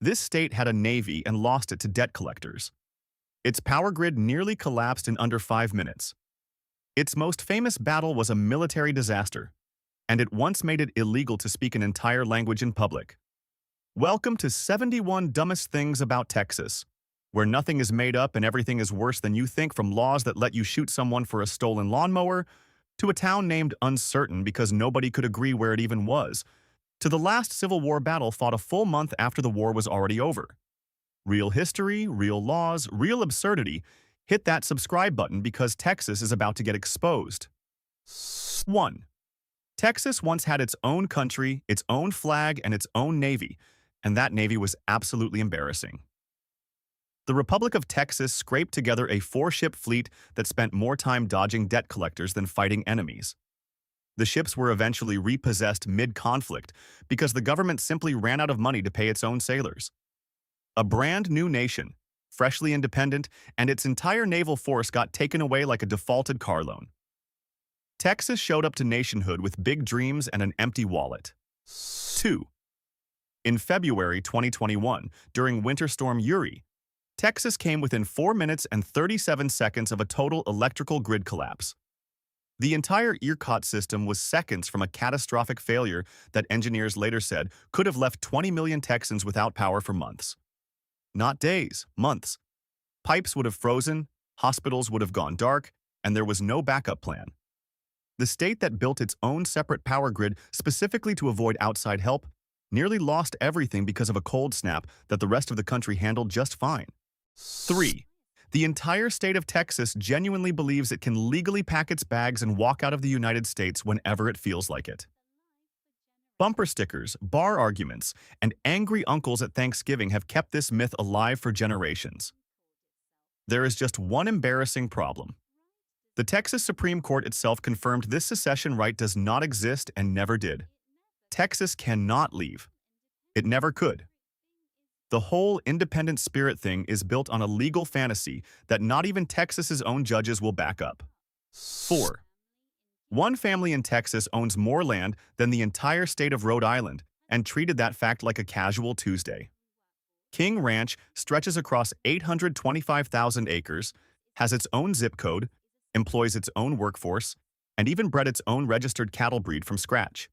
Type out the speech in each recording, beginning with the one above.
This state had a navy and lost it to debt collectors. Its power grid nearly collapsed in under 5 minutes. Its most famous battle was a military disaster, and it once made it illegal to speak an entire language in public. Welcome to 71 Dumbest Things About Texas, where nothing is made up and everything is worse than you think, from laws that let you shoot someone for a stolen lawnmower, to a town named Uncertain because nobody could agree where it even was, to the last Civil War battle fought a full month after the war was already over. Real history, real laws, real absurdity. Hit that subscribe button because Texas is about to get exposed. 1. Texas once had its own country, its own flag, and its own navy, and that navy was absolutely embarrassing. The Republic of Texas scraped together a 4-ship fleet that spent more time dodging debt collectors than fighting enemies. The ships were eventually repossessed mid-conflict because the government simply ran out of money to pay its own sailors. A brand new nation, freshly independent, and its entire naval force got taken away like a defaulted car loan. Texas showed up to nationhood with big dreams and an empty wallet. 2. In February 2021, during Winter Storm Uri, Texas came within 4 minutes and 37 seconds of a total electrical grid collapse. The entire ERCOT system was seconds from a catastrophic failure that engineers later said could have left 20 million Texans without power for months. Not days, months. Pipes would have frozen, hospitals would have gone dark, and there was no backup plan. The state that built its own separate power grid specifically to avoid outside help nearly lost everything because of a cold snap that the rest of the country handled just fine. 3. The entire state of Texas genuinely believes it can legally pack its bags and walk out of the United States whenever it feels like it. Bumper stickers, bar arguments, and angry uncles at Thanksgiving have kept this myth alive for generations. There is just one embarrassing problem. The Texas Supreme Court itself confirmed this secession right does not exist and never did. Texas cannot leave. It never could. The whole independent spirit thing is built on a legal fantasy that not even Texas's own judges will back up. 4. One family in Texas owns more land than the entire state of Rhode Island and treated that fact like a casual Tuesday. King Ranch stretches across 825,000 acres, has its own zip code, employs its own workforce, and even bred its own registered cattle breed from scratch.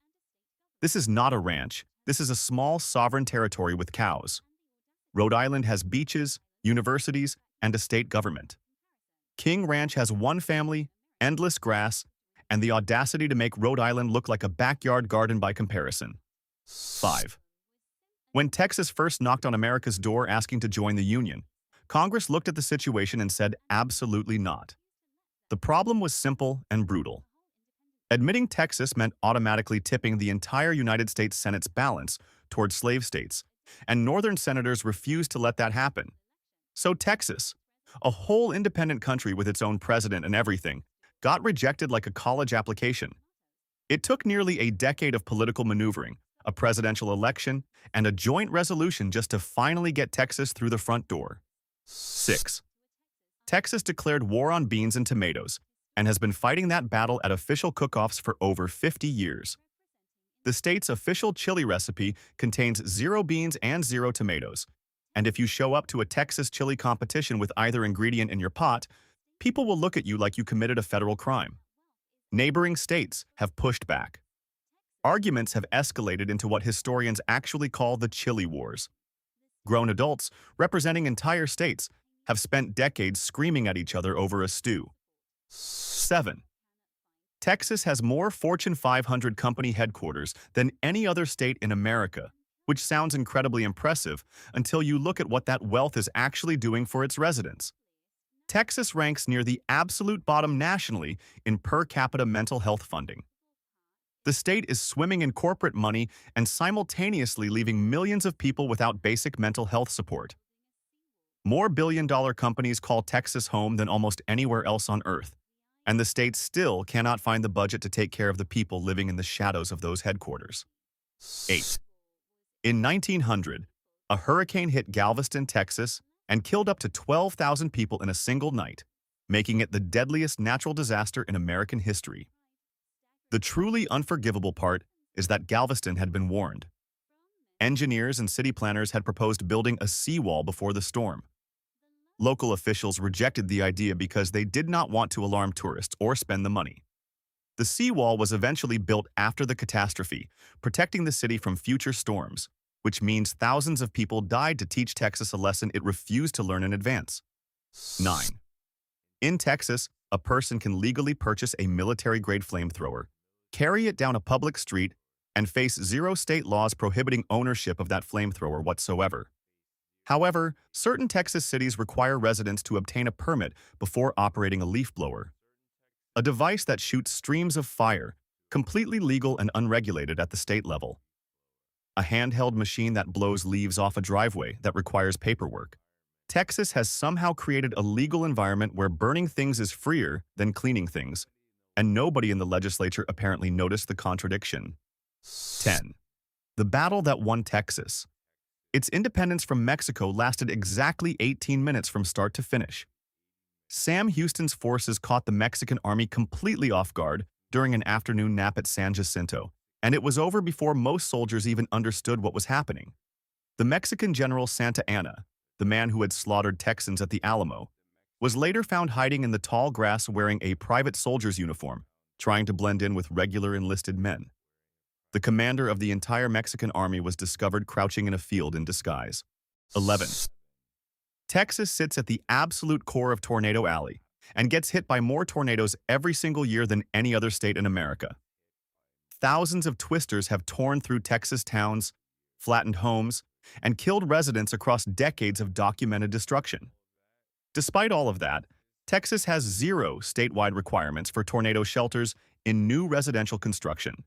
This is not a ranch. This is a small sovereign territory with cows. Rhode Island has beaches, universities, and a state government. King Ranch has one family, endless grass, and the audacity to make Rhode Island look like a backyard garden by comparison. 5. When Texas first knocked on America's door asking to join the Union, Congress looked at the situation and said absolutely not. The problem was simple and brutal. Admitting Texas meant automatically tipping the entire United States Senate's balance toward slave states, and Northern senators refused to let that happen. So Texas, a whole independent country with its own president and everything, got rejected like a college application. It took nearly a decade of political maneuvering, a presidential election, and a joint resolution just to finally get Texas through the front door. 6. Texas declared war on beans and tomatoes, and has been fighting that battle at official cook-offs for over 50 years. The state's official chili recipe contains 0 beans and 0 tomatoes, and if you show up to a Texas chili competition with either ingredient in your pot, people will look at you like you committed a federal crime. Neighboring states have pushed back. Arguments have escalated into what historians actually call the chili wars. Grown adults, representing entire states, have spent decades screaming at each other over a stew. 7. Texas has more Fortune 500 company headquarters than any other state in America, which sounds incredibly impressive until you look at what that wealth is actually doing for its residents. Texas ranks near the absolute bottom nationally in per capita mental health funding. The state is swimming in corporate money and simultaneously leaving millions of people without basic mental health support. More billion-dollar companies call Texas home than almost anywhere else on Earth, and the state still cannot find the budget to take care of the people living in the shadows of those headquarters. 8. In 1900, a hurricane hit Galveston, Texas, and killed up to 12,000 people in a single night, making it the deadliest natural disaster in American history. The truly unforgivable part is that Galveston had been warned. Engineers and city planners had proposed building a seawall before the storm. Local officials rejected the idea because they did not want to alarm tourists or spend the money. The seawall was eventually built after the catastrophe, protecting the city from future storms, which means thousands of people died to teach Texas a lesson it refused to learn in advance. 9. In Texas, a person can legally purchase a military-grade flamethrower, carry it down a public street, and face zero state laws prohibiting ownership of that flamethrower whatsoever. However, certain Texas cities require residents to obtain a permit before operating a leaf blower, a device that shoots streams of fire, completely legal and unregulated at the state level. A handheld machine that blows leaves off a driveway that requires paperwork. Texas has somehow created a legal environment where burning things is freer than cleaning things, and nobody in the legislature apparently noticed the contradiction. 10. The battle that won Texas. Its independence from Mexico lasted exactly 18 minutes from start to finish. Sam Houston's forces caught the Mexican army completely off guard during an afternoon nap at San Jacinto, and it was over before most soldiers even understood what was happening. The Mexican general Santa Anna, the man who had slaughtered Texans at the Alamo, was later found hiding in the tall grass wearing a private soldier's uniform, trying to blend in with regular enlisted men. The commander of the entire Mexican army was discovered crouching in a field in disguise. 11. Texas sits at the absolute core of Tornado Alley and gets hit by more tornadoes every single year than any other state in America. Thousands of twisters have torn through Texas towns, flattened homes, and killed residents across decades of documented destruction. Despite all of that, Texas has zero statewide requirements for tornado shelters in new residential construction.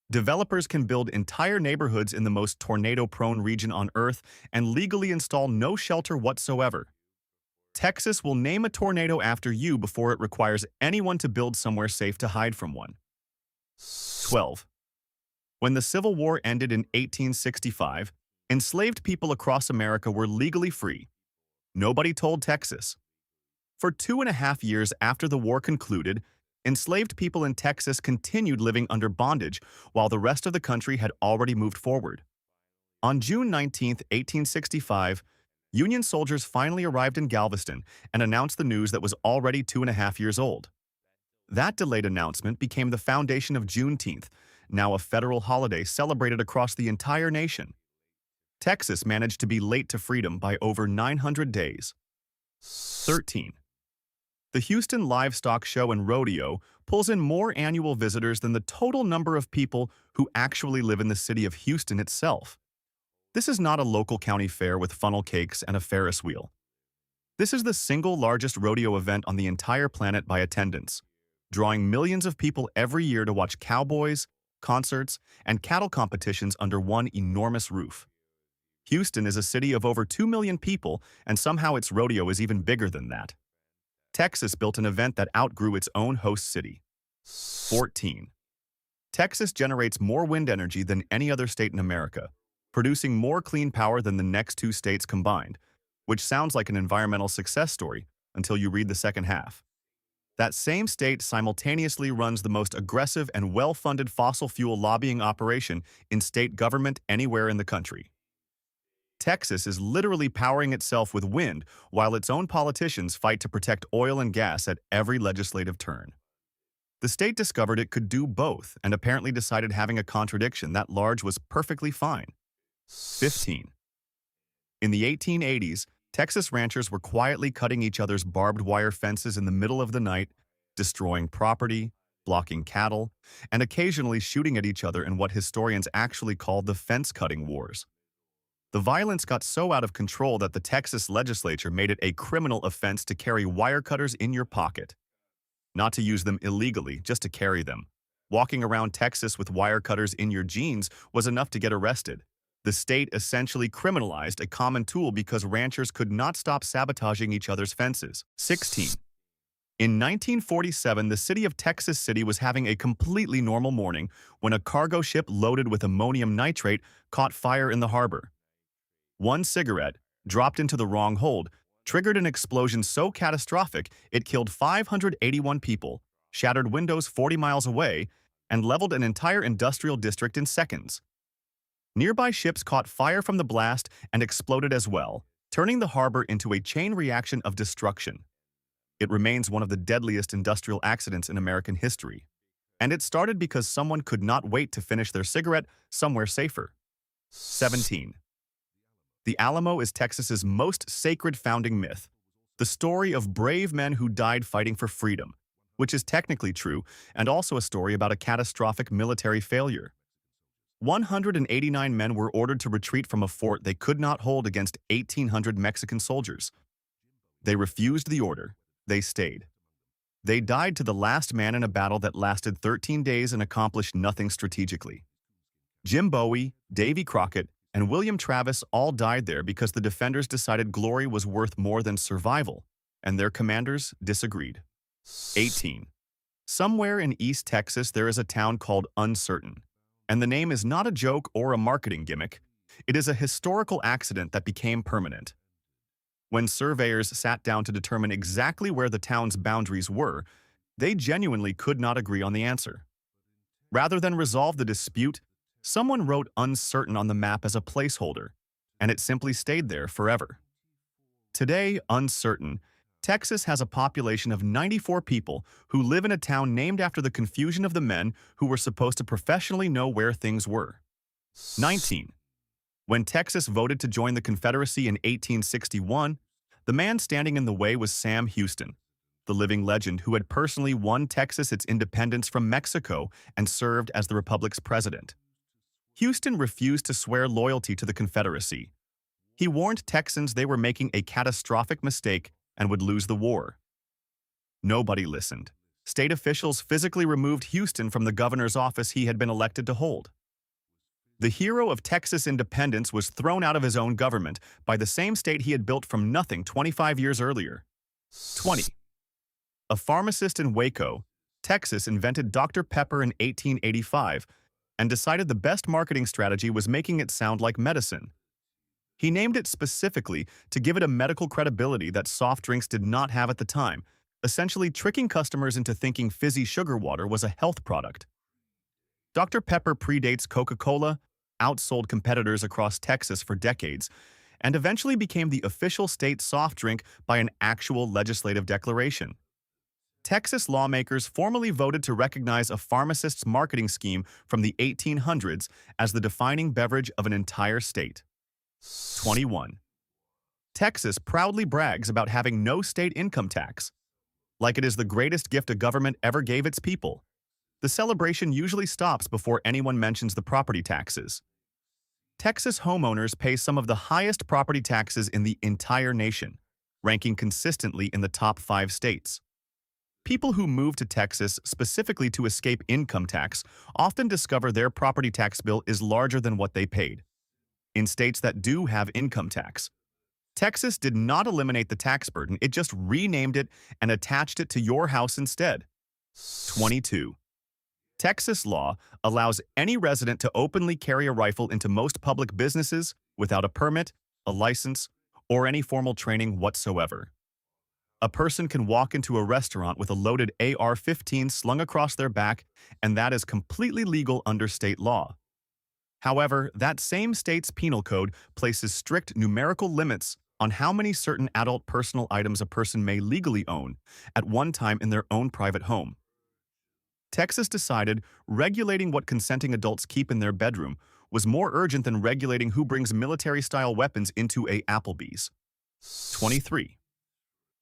Developers can build entire neighborhoods in the most tornado-prone region on Earth and legally install no shelter whatsoever. Texas will name a tornado after you before it requires anyone to build somewhere safe to hide from one. 12. When the Civil War ended in 1865, enslaved people across America were legally free. Nobody told Texas. For 2.5 years after the war concluded, enslaved people in Texas continued living under bondage while the rest of the country had already moved forward. On June 19, 1865, Union soldiers finally arrived in Galveston and announced the news that was already 2.5 years old. That delayed announcement became the foundation of Juneteenth, now a federal holiday celebrated across the entire nation. Texas managed to be late to freedom by over 900 days. 13. The Houston Livestock Show and Rodeo pulls in more annual visitors than the total number of people who actually live in the city of Houston itself. This is not a local county fair with funnel cakes and a Ferris wheel. This is the single largest rodeo event on the entire planet by attendance, drawing millions of people every year to watch cowboys, concerts, and cattle competitions under one enormous roof. Houston is a city of over 2 million people, and somehow its rodeo is even bigger than that. Texas built an event that outgrew its own host city. 14. Texas generates more wind energy than any other state in America, producing more clean power than the next two states combined, which sounds like an environmental success story until you read the second half. That same state simultaneously runs the most aggressive and well-funded fossil fuel lobbying operation in state government anywhere in the country. Texas is literally powering itself with wind while its own politicians fight to protect oil and gas at every legislative turn. The state discovered it could do both and apparently decided having a contradiction that large was perfectly fine. 15. In the 1880s, Texas ranchers were quietly cutting each other's barbed wire fences in the middle of the night, destroying property, blocking cattle, and occasionally shooting at each other in what historians actually called the fence-cutting wars. The violence got so out of control that the Texas legislature made it a criminal offense to carry wire cutters in your pocket. Not to use them illegally, just to carry them. Walking around Texas with wire cutters in your jeans was enough to get arrested. The state essentially criminalized a common tool because ranchers could not stop sabotaging each other's fences. 16. In 1947, the city of Texas City was having a completely normal morning when a cargo ship loaded with ammonium nitrate caught fire in the harbor. One cigarette, dropped into the wrong hold, triggered an explosion so catastrophic it killed 581 people, shattered windows 40 miles away, and leveled an entire industrial district in seconds. Nearby ships caught fire from the blast and exploded as well, turning the harbor into a chain reaction of destruction. It remains one of the deadliest industrial accidents in American history. And it started because someone could not wait to finish their cigarette somewhere safer. 17. The Alamo is Texas's most sacred founding myth, the story of brave men who died fighting for freedom, which is technically true, and also a story about a catastrophic military failure. 189 men were ordered to retreat from a fort they could not hold against 1,800 Mexican soldiers. They refused the order. They stayed. They died to the last man in a battle that lasted 13 days and accomplished nothing strategically. Jim Bowie, Davy Crockett, and William Travis all died there because the defenders decided glory was worth more than survival, and their commanders disagreed. 18. Somewhere in East Texas there is a town called Uncertain, and the name is not a joke or a marketing gimmick. It is a historical accident that became permanent. When surveyors sat down to determine exactly where the town's boundaries were, they genuinely could not agree on the answer. Rather than resolve the dispute, someone wrote uncertain on the map as a placeholder, and it simply stayed there forever. Today, Uncertain, Texas has a population of 94 people who live in a town named after the confusion of the men who were supposed to professionally know where things were. 19. When Texas voted to join the Confederacy in 1861, the man standing in the way was Sam Houston, the living legend who had personally won Texas its independence from Mexico and served as the Republic's president. Houston refused to swear loyalty to the Confederacy. He warned Texans they were making a catastrophic mistake and would lose the war. Nobody listened. State officials physically removed Houston from the governor's office he had been elected to hold. The hero of Texas independence was thrown out of his own government by the same state he had built from nothing 25 years earlier. 20. A pharmacist in Waco, Texas invented Dr. Pepper in 1885 and decided the best marketing strategy was making it sound like medicine. He named it specifically to give it a medical credibility that soft drinks did not have at the time, essentially tricking customers into thinking fizzy sugar water was a health product. Dr. Pepper predates Coca-Cola, outsold competitors across Texas for decades, and eventually became the official state soft drink by an actual legislative declaration. Texas lawmakers formally voted to recognize a pharmacist's marketing scheme from the 1800s as the defining beverage of an entire state. 21. Texas proudly brags about having no state income tax, like it is the greatest gift a government ever gave its people. The celebration usually stops before anyone mentions the property taxes. Texas homeowners pay some of the highest property taxes in the entire nation, ranking consistently in the top 5 states. People who move to Texas specifically to escape income tax often discover their property tax bill is larger than what they paid. In states that do have income tax, Texas did not eliminate the tax burden, it just renamed it and attached it to your house instead. 22. Texas law allows any resident to openly carry a rifle into most public businesses without a permit, a license, or any formal training whatsoever. A person can walk into a restaurant with a loaded AR-15 slung across their back, and that is completely legal under state law. However, that same state's penal code places strict numerical limits on how many certain adult personal items a person may legally own at one time in their own private home. Texas decided regulating what consenting adults keep in their bedroom was more urgent than regulating who brings military-style weapons into a Applebee's. 23.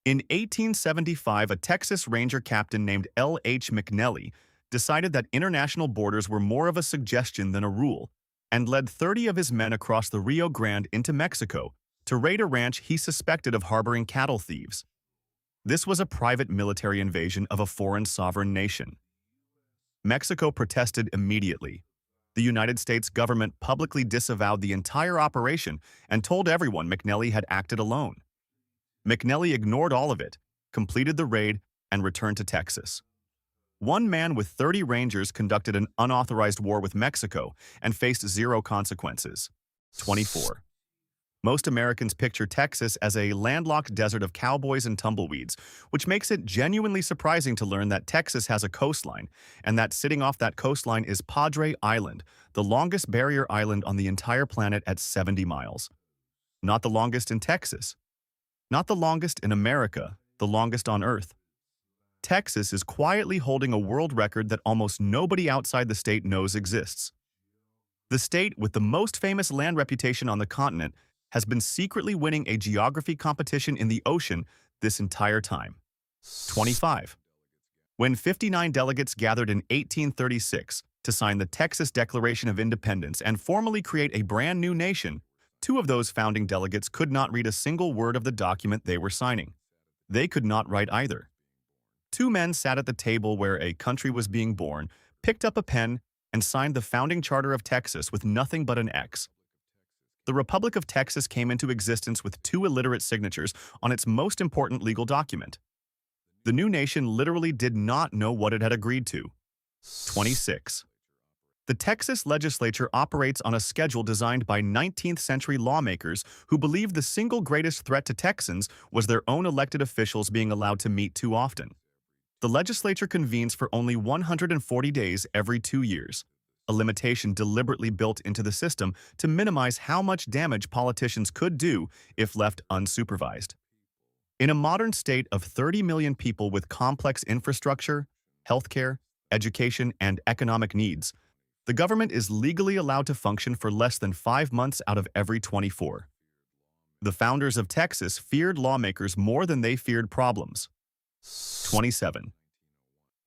In 1875, a Texas Ranger captain named L.H. McNelly decided that international borders were more of a suggestion than a rule, and led 30 of his men across the Rio Grande into Mexico to raid a ranch he suspected of harboring cattle thieves. This was a private military invasion of a foreign sovereign nation. Mexico protested immediately. The United States government publicly disavowed the entire operation and told everyone McNelly had acted alone. McNelly ignored all of it, completed the raid, and returned to Texas. One man with 30 Rangers conducted an unauthorized war with Mexico and faced zero consequences. 24. Most Americans picture Texas as a landlocked desert of cowboys and tumbleweeds, which makes it genuinely surprising to learn that Texas has a coastline, and that sitting off that coastline is Padre Island, the longest barrier island on the entire planet at 70 miles. Not the longest in Texas. Not the longest in America, the longest on Earth. Texas is quietly holding a world record that almost nobody outside the state knows exists. The state with the most famous land reputation on the continent has been secretly winning a geography competition in the ocean this entire time. 25. When 59 delegates gathered in 1836 to sign the Texas Declaration of Independence and formally create a brand new nation, two of those founding delegates could not read a single word of the document they were signing. They could not write either. Two men sat at the table where a country was being born, picked up a pen, and signed the founding charter of Texas with nothing but an X. The Republic of Texas came into existence with two illiterate signatures on its most important legal document. The new nation literally did not know what it had agreed to. 26. The Texas legislature operates on a schedule designed by 19th century lawmakers who believed the single greatest threat to Texans was their own elected officials being allowed to meet too often. The legislature convenes for only 140 days every 2 years, a limitation deliberately built into the system to minimize how much damage politicians could do if left unsupervised. In a modern state of 30 million people with complex infrastructure, healthcare, education, and economic needs, the government is legally allowed to function for less than 5 months out of every 24. The founders of Texas feared lawmakers more than they feared problems. 27.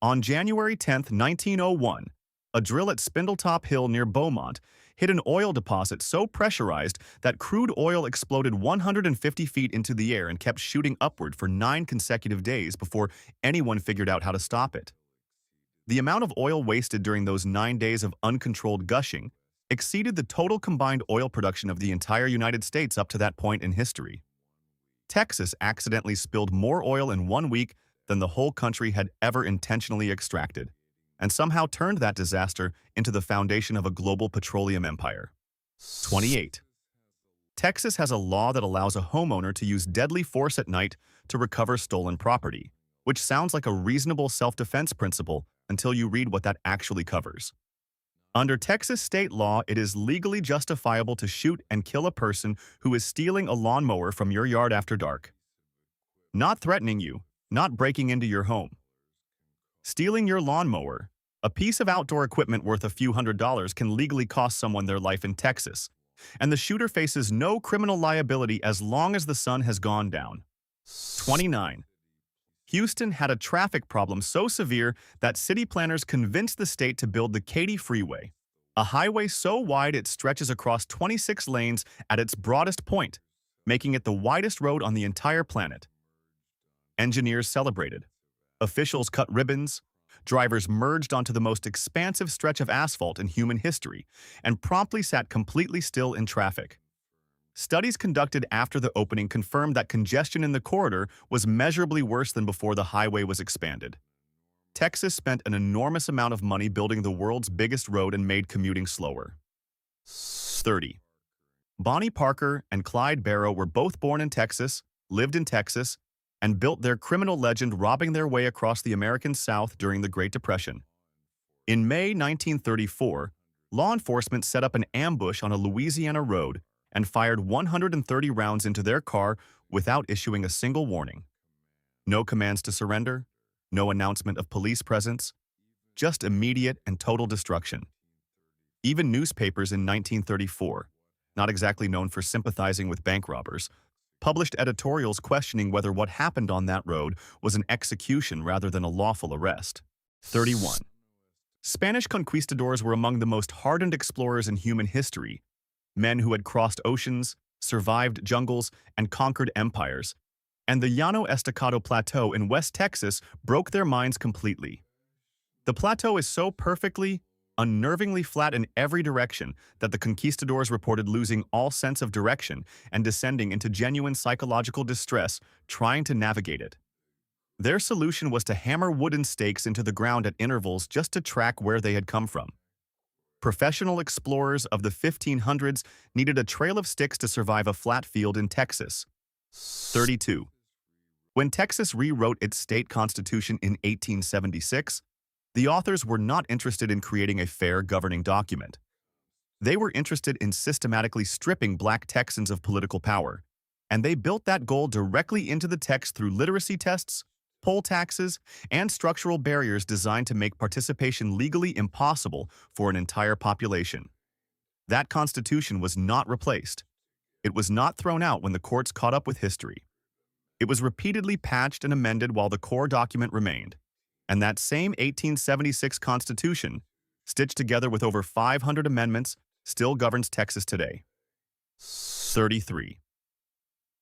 On January 10, 1901, a drill at Spindletop Hill near Beaumont hit an oil deposit so pressurized that crude oil exploded 150 feet into the air and kept shooting upward for 9 consecutive days before anyone figured out how to stop it. The amount of oil wasted during those 9 days of uncontrolled gushing exceeded the total combined oil production of the entire United States up to that point in history. Texas accidentally spilled more oil in 1 week than the whole country had ever intentionally extracted, and somehow turned that disaster into the foundation of a global petroleum empire. 28. Texas has a law that allows a homeowner to use deadly force at night to recover stolen property, which sounds like a reasonable self-defense principle until you read what that actually covers. Under Texas state law, it is legally justifiable to shoot and kill a person who is stealing a lawnmower from your yard after dark. Not threatening you, not breaking into your home. Stealing your lawnmower, a piece of outdoor equipment worth a few $100s, can legally cost someone their life in Texas, and the shooter faces no criminal liability as long as the sun has gone down. 29. Houston had a traffic problem so severe that city planners convinced the state to build the Katy Freeway, a highway so wide it stretches across 26 lanes at its broadest point, making it the widest road on the entire planet. Engineers celebrated. Officials cut ribbons, drivers merged onto the most expansive stretch of asphalt in human history, and promptly sat completely still in traffic. Studies conducted after the opening confirmed that congestion in the corridor was measurably worse than before the highway was expanded. Texas spent an enormous amount of money building the world's biggest road and made commuting slower. 30. Bonnie Parker and Clyde Barrow were both born in Texas, lived in Texas, and built their criminal legend robbing their way across the American South during the Great Depression. In May 1934, law enforcement set up an ambush on a Louisiana road and fired 130 rounds into their car without issuing a single warning. No commands to surrender, no announcement of police presence, just immediate and total destruction. Even newspapers in 1934, not exactly known for sympathizing with bank robbers, published editorials questioning whether what happened on that road was an execution rather than a lawful arrest. 31. Spanish conquistadors were among the most hardened explorers in human history, men who had crossed oceans, survived jungles, and conquered empires, and the Llano Estacado Plateau in West Texas broke their minds completely. The plateau is so perfectly, unnervingly flat in every direction that the conquistadors reported losing all sense of direction and descending into genuine psychological distress trying to navigate it. Their solution was to hammer wooden stakes into the ground at intervals just to track where they had come from. Professional explorers of the 1500s needed a trail of sticks to survive a flat field in Texas. 32. When Texas rewrote its state constitution in 1876, the authors were not interested in creating a fair governing document. They were interested in systematically stripping Black Texans of political power, and they built that goal directly into the text through literacy tests, poll taxes, and structural barriers designed to make participation legally impossible for an entire population. That constitution was not replaced. It was not thrown out when the courts caught up with history. It was repeatedly patched and amended while the core document remained, and that same 1876 Constitution, stitched together with over 500 amendments, still governs Texas today. 33.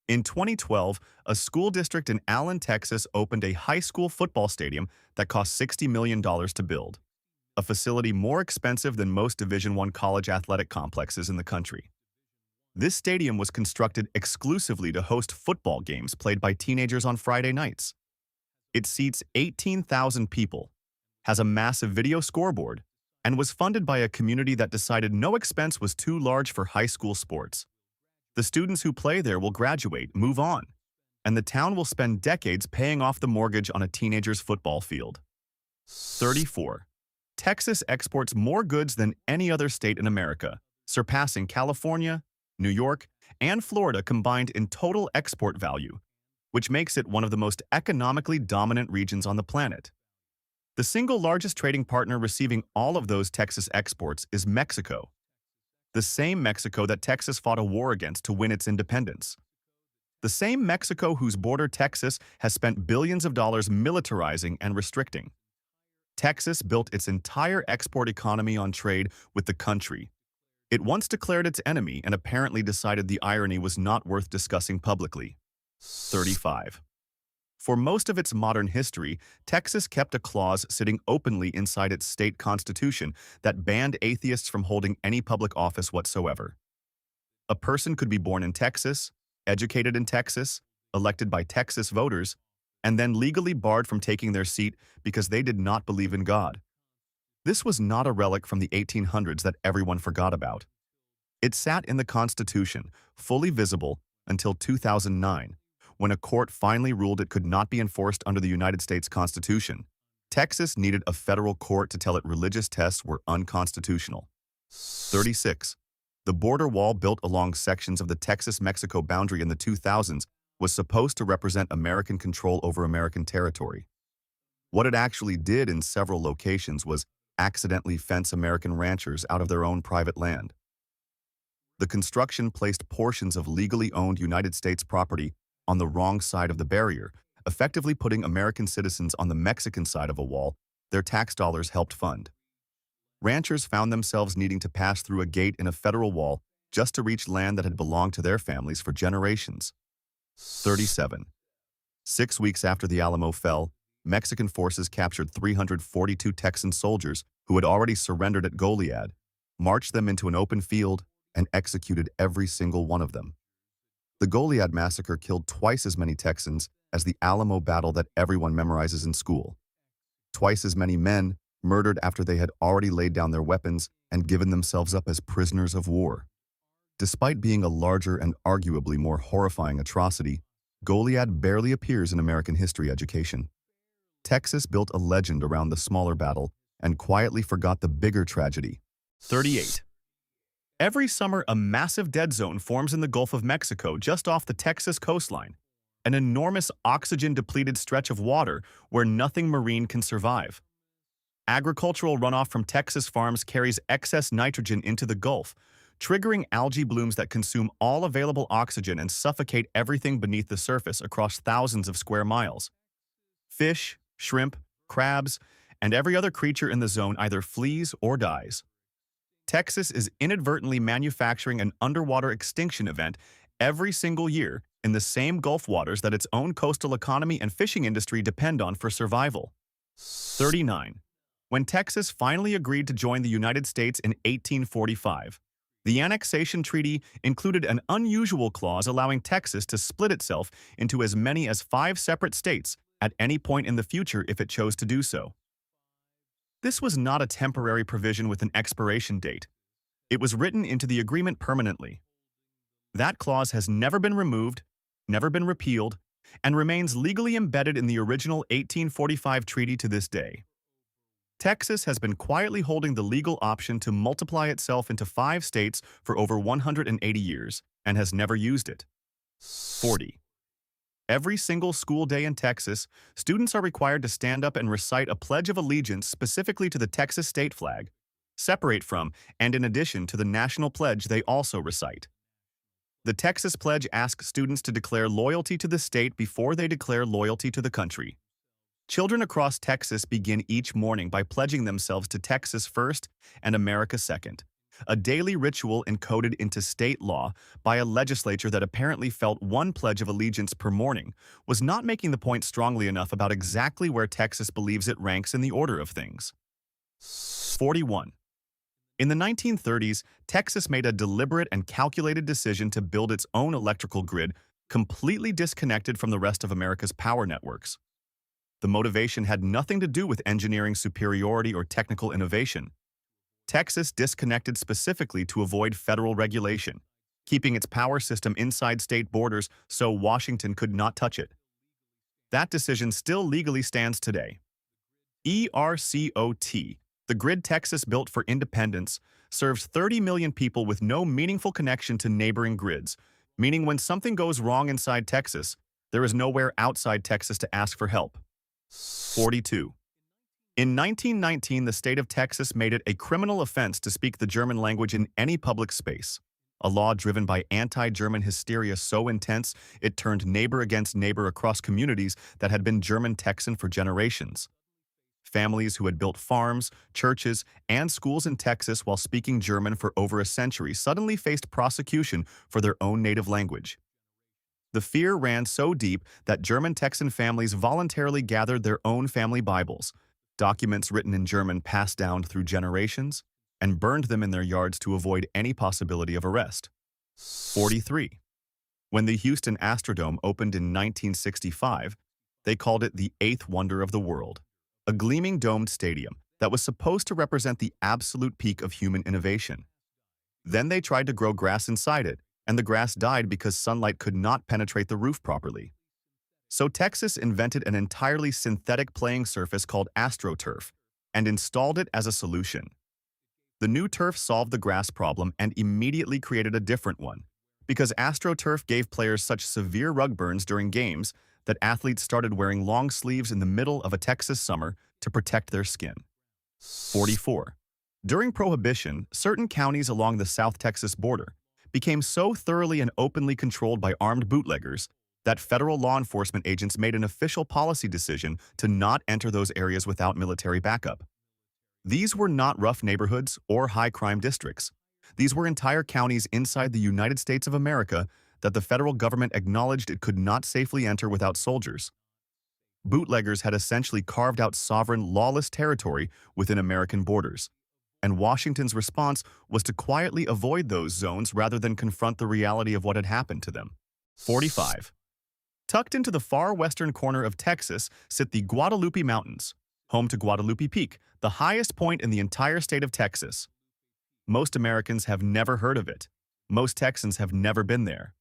In 2012, a school district in Allen, Texas opened a high school football stadium that cost $60 million to build, a facility more expensive than most Division I college athletic complexes in the country. This stadium was constructed exclusively to host football games played by teenagers on Friday nights. It seats 18,000 people, has a massive video scoreboard, and was funded by a community that decided no expense was too large for high school sports. The students who play there will graduate, move on, and the town will spend decades paying off the mortgage on a teenager's football field. 34. Texas exports more goods than any other state in America, surpassing California, New York, and Florida combined in total export value, which makes it one of the most economically dominant regions on the planet. The single largest trading partner receiving all of those Texas exports is Mexico, the same Mexico that Texas fought a war against to win its independence. The same Mexico whose border Texas has spent billions of dollars militarizing and restricting. Texas built its entire export economy on trade with the country. It once declared its enemy and apparently decided the irony was not worth discussing publicly. 35. For most of its modern history, Texas kept a clause sitting openly inside its state constitution that banned atheists from holding any public office whatsoever. A person could be born in Texas, educated in Texas, elected by Texas voters, and then legally barred from taking their seat because they did not believe in God. This was not a relic from the 1800s that everyone forgot about. It sat in the Constitution, fully visible, until 2009, when a court finally ruled it could not be enforced under the United States Constitution. Texas needed a federal court to tell it religious tests were unconstitutional. 36. The border wall built along sections of the Texas-Mexico boundary in the 2000s was supposed to represent American control over American territory. What it actually did in several locations was accidentally fence American ranchers out of their own private land. The construction placed portions of legally owned United States property on the wrong side of the barrier, effectively putting American citizens on the Mexican side of a wall their tax dollars helped fund. Ranchers found themselves needing to pass through a gate in a federal wall just to reach land that had belonged to their families for generations. 37. 6 weeks after the Alamo fell, Mexican forces captured 342 Texan soldiers who had already surrendered at Goliad, marched them into an open field, and executed every single one of them. The Goliad massacre killed twice as many Texans as the Alamo battle that everyone memorizes in school. Twice as many men murdered after they had already laid down their weapons and given themselves up as prisoners of war. Despite being a larger and arguably more horrifying atrocity, Goliad barely appears in American history education. Texas built a legend around the smaller battle and quietly forgot the bigger tragedy. 38. Every summer, a massive dead zone forms in the Gulf of Mexico just off the Texas coastline, an enormous oxygen-depleted stretch of water where nothing marine can survive. Agricultural runoff from Texas farms carries excess nitrogen into the Gulf, triggering algae blooms that consume all available oxygen and suffocate everything beneath the surface across thousands of square miles. Fish, shrimp, crabs, and every other creature in the zone either flees or dies. Texas is inadvertently manufacturing an underwater extinction event every single year in the same Gulf waters that its own coastal economy and fishing industry depend on for survival. 39. When Texas finally agreed to join the United States in 1845, the annexation treaty included an unusual clause allowing Texas to split itself into as many as 5 separate states at any point in the future if it chose to do so. This was not a temporary provision with an expiration date. It was written into the agreement permanently. That clause has never been removed, never been repealed, and remains legally embedded in the original 1845 treaty to this day. Texas has been quietly holding the legal option to multiply itself into 5 states for over 180 years and has never used it. 40. Every single school day in Texas, students are required to stand up and recite a pledge of allegiance specifically to the Texas state flag, separate from, and in addition to the national pledge they also recite. The Texas Pledge asks students to declare loyalty to the state before they declare loyalty to the country. Children across Texas begin each morning by pledging themselves to Texas first and America second, a daily ritual encoded into state law by a legislature that apparently felt one pledge of allegiance per morning was not making the point strongly enough about exactly where Texas believes it ranks in the order of things. 41. In the 1930s, Texas made a deliberate and calculated decision to build its own electrical grid completely disconnected from the rest of America's power networks. The motivation had nothing to do with engineering superiority or technical innovation. Texas disconnected specifically to avoid federal regulation, keeping its power system inside state borders so Washington could not touch it. That decision still legally stands today. ERCOT, the grid Texas built for independence, serves 30 million people with no meaningful connection to neighboring grids, meaning when something goes wrong inside Texas, there is nowhere outside Texas to ask for help. 42. In 1919, the state of Texas made it a criminal offense to speak the German language in any public space, a law driven by anti-German hysteria so intense it turned neighbor against neighbor across communities that had been German Texan for generations. Families who had built farms, churches, and schools in Texas while speaking German for over a century suddenly faced prosecution for their own native language. The fear ran so deep that German Texan families voluntarily gathered their own family Bibles, documents written in German passed down through generations, and burned them in their yards to avoid any possibility of arrest. 43. When the Houston Astrodome opened in 1965, they called it the 8th wonder of the world, a gleaming domed stadium that was supposed to represent the absolute peak of human innovation. Then they tried to grow grass inside it, and the grass died because sunlight could not penetrate the roof properly. So Texas invented an entirely synthetic playing surface called AstroTurf and installed it as a solution. The new turf solved the grass problem and immediately created a different one, because AstroTurf gave players such severe rug burns during games that athletes started wearing long sleeves in the middle of a Texas summer to protect their skin. 44. During Prohibition, certain counties along the South Texas border became so thoroughly and openly controlled by armed bootleggers that federal law enforcement agents made an official policy decision to not enter those areas without military backup. These were not rough neighborhoods or high-crime districts. These were entire counties inside the United States of America that the federal government acknowledged it could not safely enter without soldiers. Bootleggers had essentially carved out sovereign, lawless territory within American borders, and Washington's response was to quietly avoid those zones rather than confront the reality of what had happened to them. 45. Tucked into the far western corner of Texas sit the Guadalupe Mountains, home to Guadalupe Peak, the highest point in the entire state of Texas. Most Americans have never heard of it. Most Texans have never been there.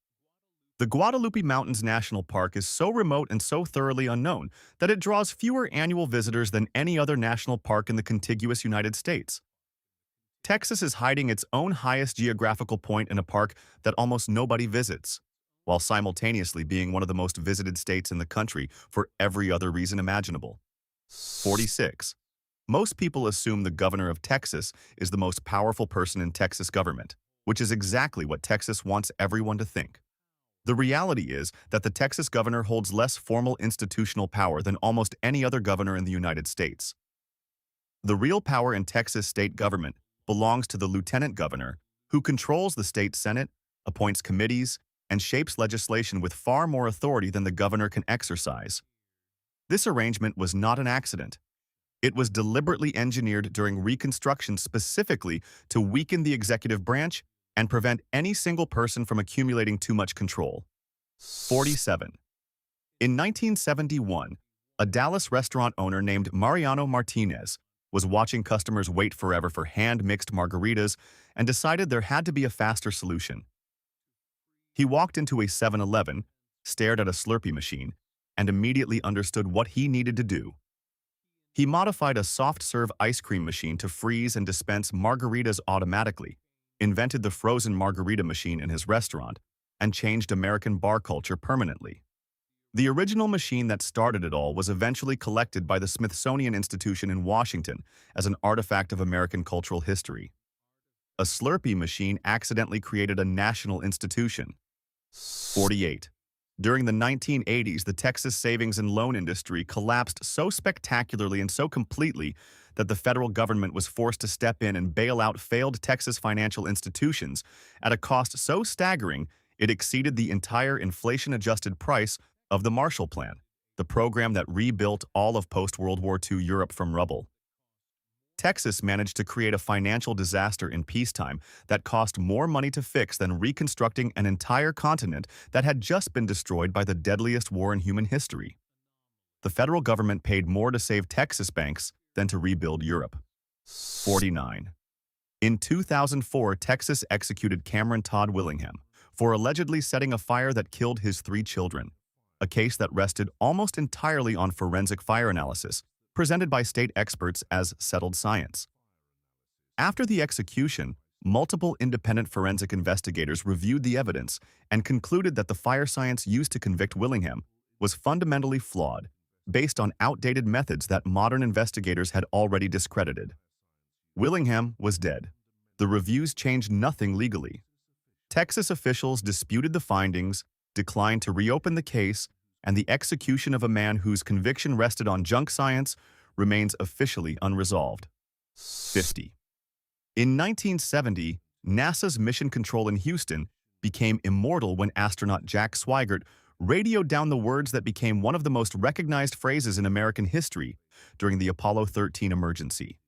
The Guadalupe Mountains National Park is so remote and so thoroughly unknown that it draws fewer annual visitors than any other national park in the contiguous United States. Texas is hiding its own highest geographical point in a park that almost nobody visits, while simultaneously being one of the most visited states in the country for every other reason imaginable. 46. Most people assume the governor of Texas is the most powerful person in Texas government, which is exactly what Texas wants everyone to think. The reality is that the Texas governor holds less formal institutional power than almost any other governor in the United States. The real power in Texas state government belongs to the lieutenant governor, who controls the state senate, appoints committees, and shapes legislation with far more authority than the governor can exercise. This arrangement was not an accident. It was deliberately engineered during Reconstruction specifically to weaken the executive branch and prevent any single person from accumulating too much control. 47. In 1971, a Dallas restaurant owner named Mariano Martinez was watching customers wait forever for hand-mixed margaritas and decided there had to be a faster solution. He walked into a 7-Eleven, stared at a Slurpee machine, and immediately understood what he needed to do. He modified a soft-serve ice cream machine to freeze and dispense margaritas automatically, invented the frozen margarita machine in his restaurant, and changed American bar culture permanently. The original machine that started it all was eventually collected by the Smithsonian Institution in Washington as an artifact of American cultural history. A Slurpee machine accidentally created a national institution. 48. During the 1980s, the Texas savings and loan industry collapsed so spectacularly and so completely that the federal government was forced to step in and bail out failed Texas financial institutions at a cost so staggering it exceeded the entire inflation-adjusted price of the Marshall Plan, the program that rebuilt all of post-World War II Europe from rubble. Texas managed to create a financial disaster in peacetime that cost more money to fix than reconstructing an entire continent that had just been destroyed by the deadliest war in human history. The federal government paid more to save Texas banks than to rebuild Europe. 49. In 2004, Texas executed Cameron Todd Willingham for allegedly setting a fire that killed his 3 children, a case that rested almost entirely on forensic fire analysis, presented by state experts as settled science. After the execution, multiple independent forensic investigators reviewed the evidence and concluded that the fire science used to convict Willingham was fundamentally flawed, based on outdated methods that modern investigators had already discredited. Willingham was dead. The reviews changed nothing legally. Texas officials disputed the findings, declined to reopen the case, and the execution of a man whose conviction rested on junk science remains officially unresolved. 50. In 1970, NASA's mission control in Houston became immortal when astronaut Jack Swigert radioed down the words that became one of the most recognized phrases in American history during the Apollo 13 emergency.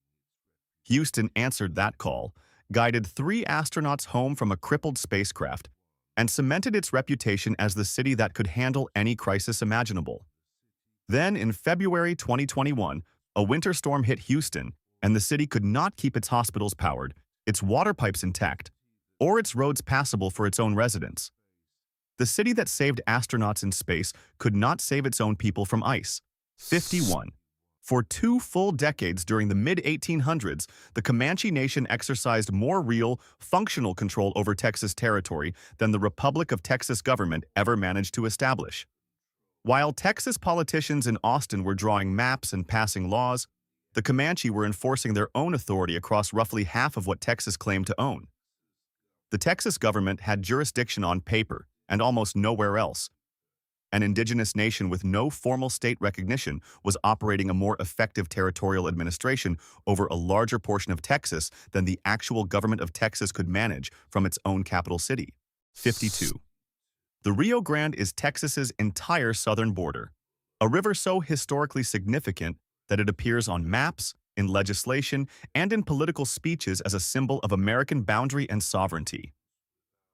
Houston answered that call, guided 3 astronauts home from a crippled spacecraft, and cemented its reputation as the city that could handle any crisis imaginable. Then, in February 2021, a winter storm hit Houston, and the city could not keep its hospitals powered, its water pipes intact, or its roads passable for its own residents. The city that saved astronauts in space could not save its own people from ice. 51. For 2 full decades during the mid-1800s, the Comanche Nation exercised more real, functional control over Texas territory than the Republic of Texas government ever managed to establish. While Texas politicians in Austin were drawing maps and passing laws, the Comanche were enforcing their own authority across roughly half of what Texas claimed to own. The Texas government had jurisdiction on paper and almost nowhere else. An indigenous nation with no formal state recognition was operating a more effective territorial administration over a larger portion of Texas than the actual government of Texas could manage from its own capital city. 52. The Rio Grande is Texas's entire southern border, a river so historically significant that it appears on maps, in legislation, and in political speeches as a symbol of American boundary and sovereignty.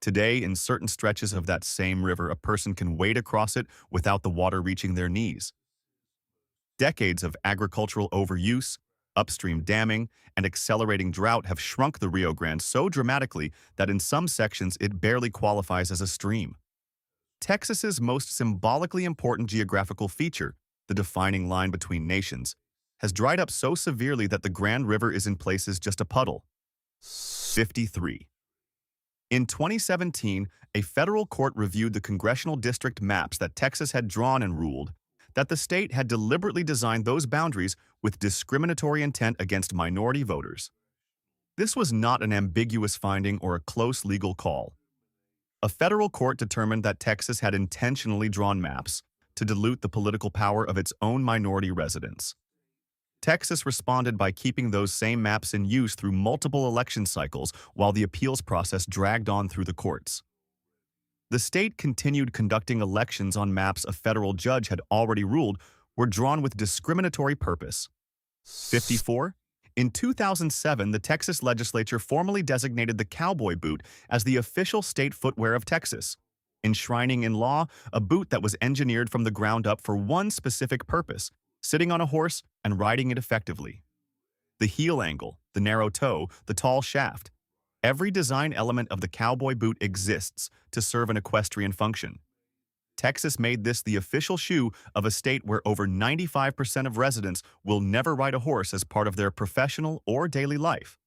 Today, in certain stretches of that same river, a person can wade across it without the water reaching their knees. Decades of agricultural overuse, upstream damming, and accelerating drought have shrunk the Rio Grande so dramatically that in some sections it barely qualifies as a stream. Texas's most symbolically important geographical feature, the defining line between nations, has dried up so severely that the Grand River is in places just a puddle. 53. In 2017, a federal court reviewed the congressional district maps that Texas had drawn and ruled that the state had deliberately designed those boundaries with discriminatory intent against minority voters. This was not an ambiguous finding or a close legal call. A federal court determined that Texas had intentionally drawn maps to dilute the political power of its own minority residents. Texas responded by keeping those same maps in use through multiple election cycles while the appeals process dragged on through the courts. The state continued conducting elections on maps a federal judge had already ruled were drawn with discriminatory purpose. 54. In 2007, the Texas legislature formally designated the cowboy boot as the official state footwear of Texas, enshrining in law a boot that was engineered from the ground up for one specific purpose: sitting on a horse and riding it effectively. The heel angle, the narrow toe, the tall shaft. Every design element of the cowboy boot exists to serve an equestrian function. Texas made this the official shoe of a state where over 95% of residents will never ride a horse as part of their professional or daily life.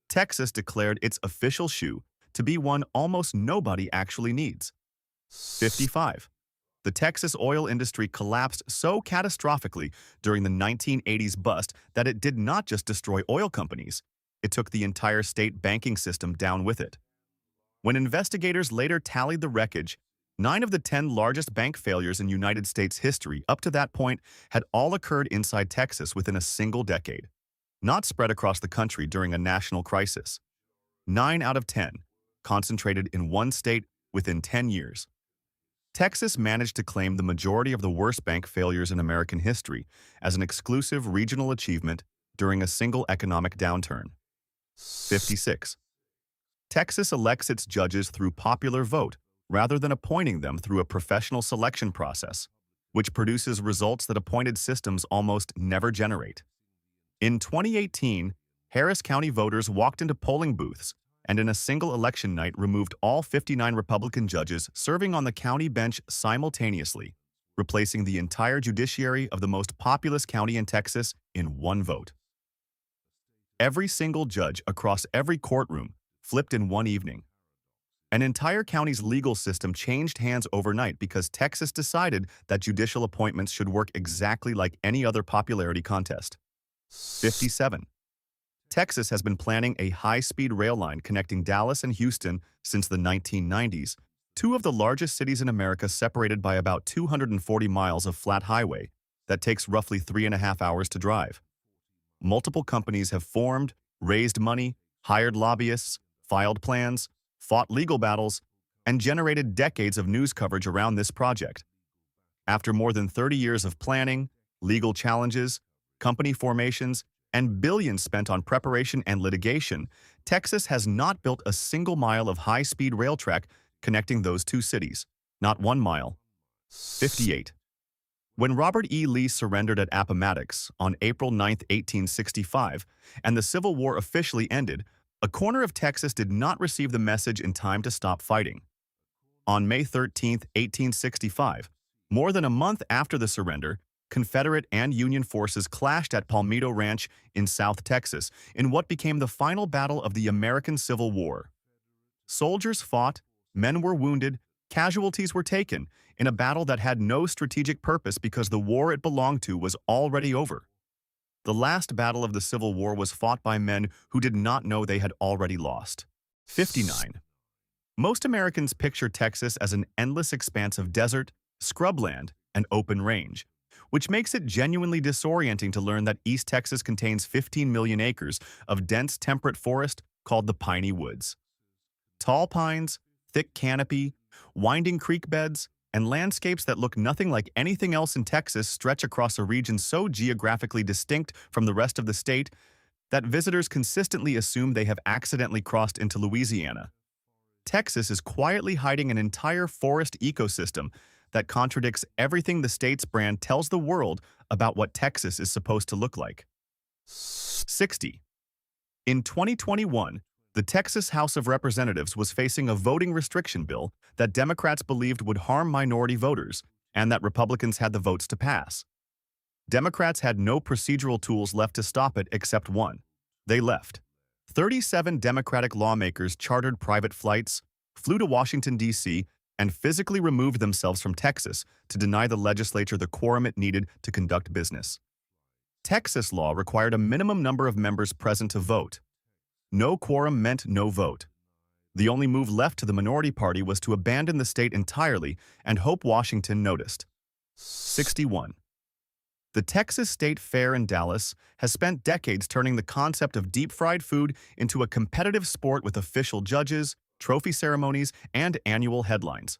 Texas declared its official shoe to be one almost nobody actually needs. 55. The Texas oil industry collapsed so catastrophically during the 1980s bust that it did not just destroy oil companies, it took the entire state banking system down with it. When investigators later tallied the wreckage, 9 of the 10 largest bank failures in United States history up to that point had all occurred inside Texas within a single decade, not spread across the country during a national crisis. 9 out of 10, concentrated in one state within 10 years. Texas managed to claim the majority of the worst bank failures in American history as an exclusive regional achievement during a single economic downturn. 56. Texas elects its judges through popular vote rather than appointing them through a professional selection process, which produces results that appointed systems almost never generate. In 2018, Harris County voters walked into polling booths and in a single election night removed all 59 Republican judges serving on the county bench simultaneously, replacing the entire judiciary of the most populous county in Texas in one vote. Every single judge across every courtroom flipped in one evening. An entire county's legal system changed hands overnight because Texas decided that judicial appointments should work exactly like any other popularity contest. 57. Texas has been planning a high-speed rail line connecting Dallas and Houston since the 1990s, two of the largest cities in America separated by about 240 miles of flat highway that takes roughly 3.5 hours to drive. Multiple companies have formed, raised money, hired lobbyists, filed plans, fought legal battles, and generated decades of news coverage around this project. After more than 30 years of planning, legal challenges, company formations, and billions spent on preparation and litigation, Texas has not built a single mile of high-speed rail track connecting those two cities, not 1 mile. 58. When Robert E. Lee surrendered at Appomattox on April 9, 1865, and the Civil War officially ended, a corner of Texas did not receive the message in time to stop fighting. On May 13, 1865, more than a month after the surrender, Confederate and Union forces clashed at Palmito Ranch in South Texas in what became the final battle of the American Civil War. Soldiers fought, men were wounded, casualties were taken in a battle that had no strategic purpose because the war it belonged to was already over. The last battle of the Civil War was fought by men who did not know they had already lost. 59. Most Americans picture Texas as an endless expanse of desert, scrubland, and open range, which makes it genuinely disorienting to learn that East Texas contains 15 million acres of dense temperate forest called the Piney Woods. Tall pines, thick canopy, winding creek beds, and landscapes that look nothing like anything else in Texas stretch across a region so geographically distinct from the rest of the state that visitors consistently assume they have accidentally crossed into Louisiana. Texas is quietly hiding an entire forest ecosystem that contradicts everything the state's brand tells the world about what Texas is supposed to look like. 60. In 2021, the Texas House of Representatives was facing a voting restriction bill that Democrats believed would harm minority voters and that Republicans had the votes to pass. Democrats had no procedural tools left to stop it except one. They left. 37 Democratic lawmakers chartered private flights, flew to Washington, D.C., and physically removed themselves from Texas to deny the legislature the quorum it needed to conduct business. Texas law required a minimum number of members present to vote. No quorum meant no vote. The only move left to the minority party was to abandon the state entirely and hope Washington noticed. 61. The Texas State Fair in Dallas has spent decades turning the concept of deep-fried food into a competitive sport with official judges, trophy ceremonies, and annual headlines.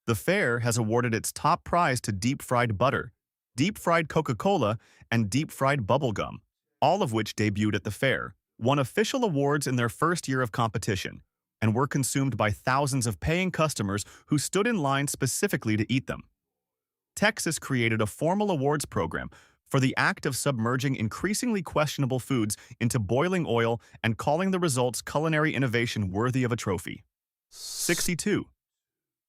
The fair has awarded its top prize to deep-fried butter, deep-fried Coca-Cola, and deep-fried bubblegum, all of which debuted at the fair, won official awards in their first year of competition, and were consumed by thousands of paying customers who stood in line specifically to eat them. Texas created a formal awards program for the act of submerging increasingly questionable foods into boiling oil and calling the results culinary innovation worthy of a trophy. 62.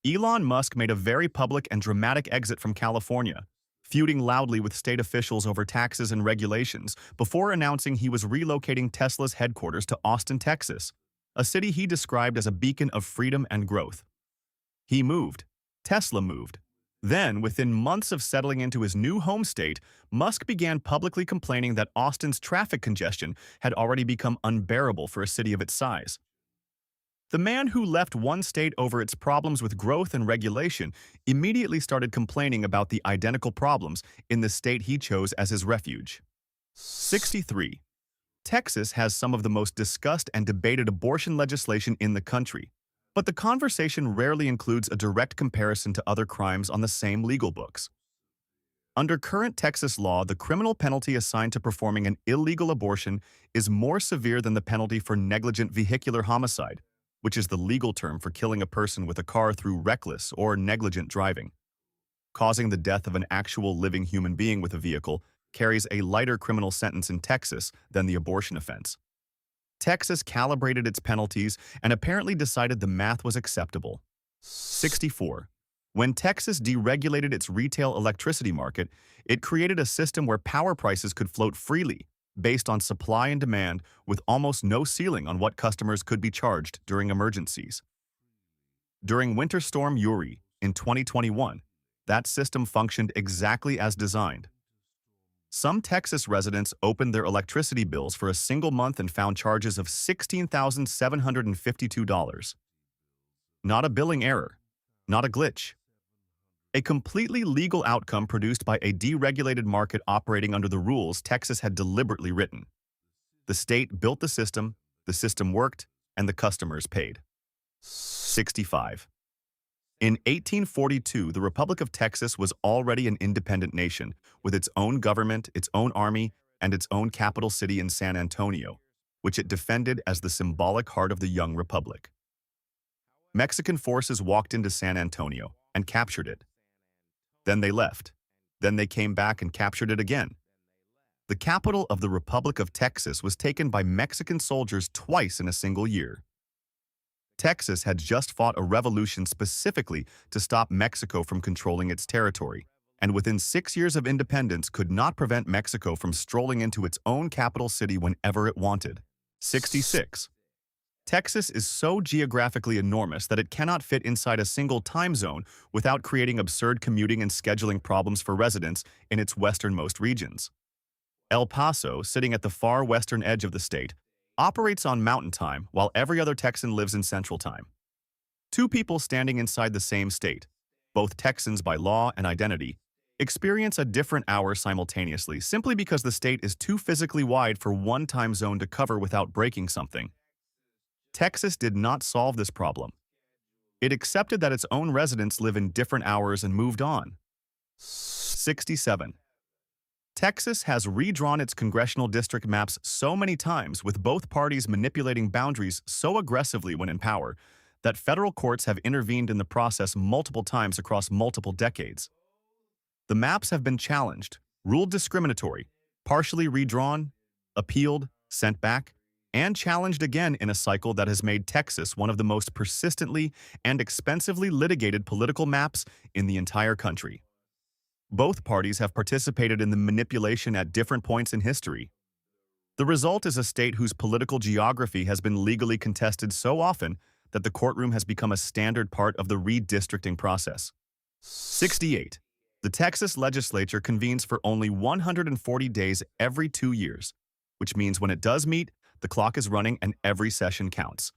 Elon Musk made a very public and dramatic exit from California, feuding loudly with state officials over taxes and regulations before announcing he was relocating Tesla's headquarters to Austin, Texas, a city he described as a beacon of freedom and growth. He moved. Tesla moved. Then, within months of settling into his new home state, Musk began publicly complaining that Austin's traffic congestion had already become unbearable for a city of its size. The man who left one state over its problems with growth and regulation immediately started complaining about the identical problems in the state he chose as his refuge. 63. Texas has some of the most discussed and debated abortion legislation in the country, but the conversation rarely includes a direct comparison to other crimes on the same legal books. Under current Texas law, the criminal penalty assigned to performing an illegal abortion is more severe than the penalty for negligent vehicular homicide, which is the legal term for killing a person with a car through reckless or negligent driving. Causing the death of an actual living human being with a vehicle carries a lighter criminal sentence in Texas than the abortion offense. Texas calibrated its penalties and apparently decided the math was acceptable. 64. When Texas deregulated its retail electricity market, it created a system where power prices could float freely, based on supply and demand, with almost no ceiling on what customers could be charged during emergencies. During Winter Storm Uri in 2021, that system functioned exactly as designed. Some Texas residents opened their electricity bills for a single month and found charges of $16,752. Not a billing error, not a glitch. A completely legal outcome produced by a deregulated market operating under the rules Texas had deliberately written. The state built the system worked, and the customers paid. 65. In 1842, the Republic of Texas was already an independent nation, with its own government, its own army, and its own capital city in San Antonio, which it defended as the symbolic heart of the young republic. Mexican forces walked into San Antonio and captured it. Then they left. Then they came back and captured it again. The capital of the Republic of Texas was taken by Mexican soldiers twice in a single year. Texas had just fought a revolution specifically to stop Mexico from controlling its territory, and within 6 years of independence could not prevent Mexico from strolling into its own capital city whenever it wanted. 66. Texas is so geographically enormous that it cannot fit inside a single time zone without creating absurd commuting and scheduling problems for residents in its westernmost regions. El Paso, sitting at the far western edge of the state, operates on Mountain Time while every other Texan lives in Central Time. Two people standing inside the same state, both Texans by law and identity, experience a different hour simultaneously simply because the state is too physically wide for one time zone to cover without breaking something. Texas did not solve this problem. It accepted that its own residents live in different hours and moved on. 67. Texas has redrawn its congressional district maps so many times, with both parties manipulating boundaries so aggressively when in power, that federal courts have intervened in the process multiple times across multiple decades. The maps have been challenged, ruled discriminatory, partially redrawn, appealed, sent back, and challenged again in a cycle that has made Texas one of the most persistently and expensively litigated political maps in the entire country. Both parties have participated in the manipulation at different points in history. The result is a state whose political geography has been legally contested so often that the courtroom has become a standard part of the redistricting process. 68. The Texas legislature convenes for only 140 days every 2 years, which means when it does meet, the clock is running and every session counts.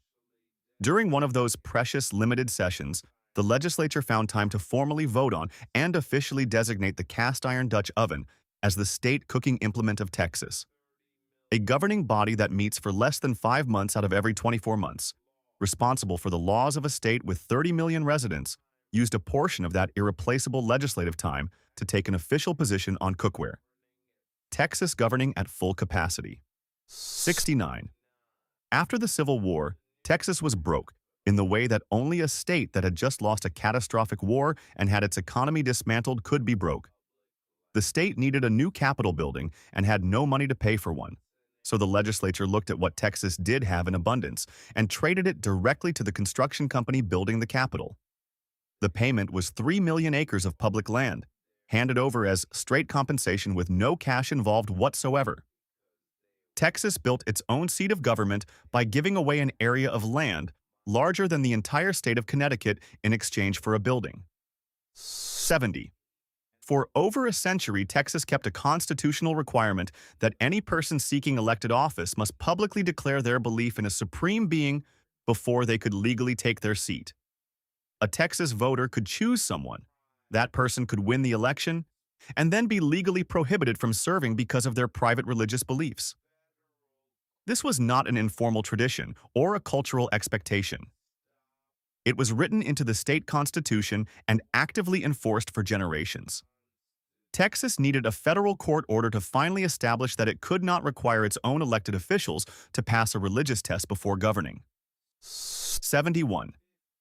During one of those precious limited sessions, the legislature found time to formally vote on and officially designate the cast-iron Dutch oven as the state cooking implement of Texas. A governing body that meets for less than 5 months out of every 24 months, responsible for the laws of a state with 30 million residents, used a portion of that irreplaceable legislative time to take an official position on cookware. Texas governing at full capacity. 69. After the Civil War, Texas was broke, in the way that only a state that had just lost a catastrophic war and had its economy dismantled could be broke. The state needed a new Capitol building and had no money to pay for one. So the legislature looked at what Texas did have in abundance and traded it directly to the construction company building the Capitol. The payment was 3 million acres of public land, handed over as straight compensation with no cash involved whatsoever. Texas built its own seat of government by giving away an area of land larger than the entire state of Connecticut in exchange for a building. 70. For over a century, Texas kept a constitutional requirement that any person seeking elected office must publicly declare their belief in a supreme being before they could legally take their seat. A Texas voter could choose someone. That person could win the election and then be legally prohibited from serving because of their private religious beliefs. This was not an informal tradition or a cultural expectation. It was written into the state constitution and actively enforced for generations. Texas needed a federal court order to finally establish that it could not require its own elected officials to pass a religious test before governing. 71.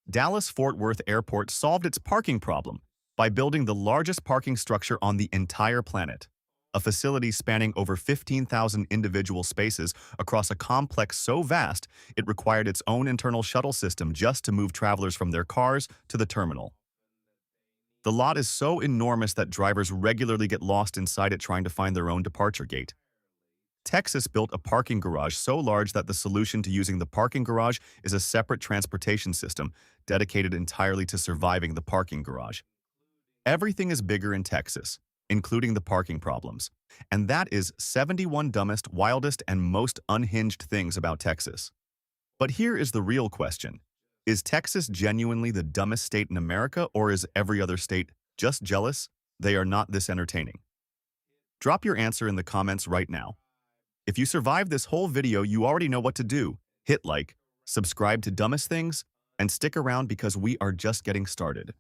Dallas-Fort Worth Airport solved its parking problem by building the largest parking structure on the entire planet, a facility spanning over 15,000 individual spaces across a complex so vast it required its own internal shuttle system just to move travelers from their cars to the terminal. The lot is so enormous that drivers regularly get lost inside it trying to find their own departure gate. Texas built a parking garage so large that the solution to using the parking garage is a separate transportation system dedicated entirely to surviving the parking garage. Everything is bigger in Texas, including the parking problems. And that is 71 dumbest, wildest, and most unhinged things about Texas. But here is the real question. Is Texas genuinely the dumbest state in America, or is every other state just jealous they are not this entertaining? Drop your answer in the comments right now. If you survived this whole video, you already know what to do. Hit like, subscribe to Dumbest Things, and stick around because we are just getting started.